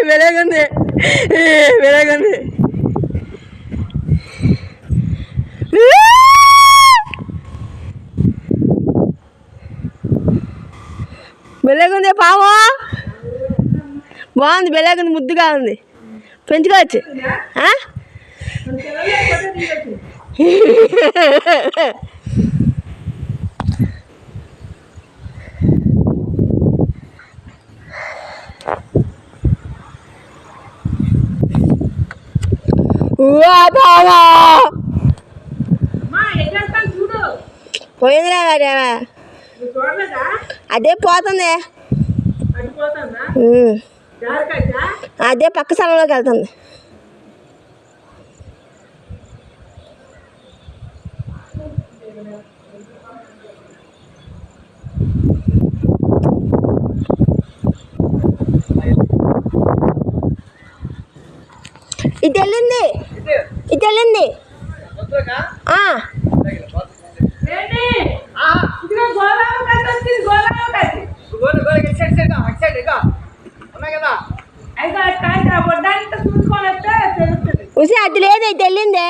వెలగుంది వెలగుంది వెలగుంది పాము బాగుంది వెలగుంది ముద్దుగా ఉంది పెంచుకోవచ్చు పోయిందిరా అదే పోతుంది అదే పక్క స్థలంలోకి వెళ్తుంది ఇటు వెళ్ళింది ఇటు వెళ్ళింది ఉసి అది లేదు ఇటు వెళ్ళిందే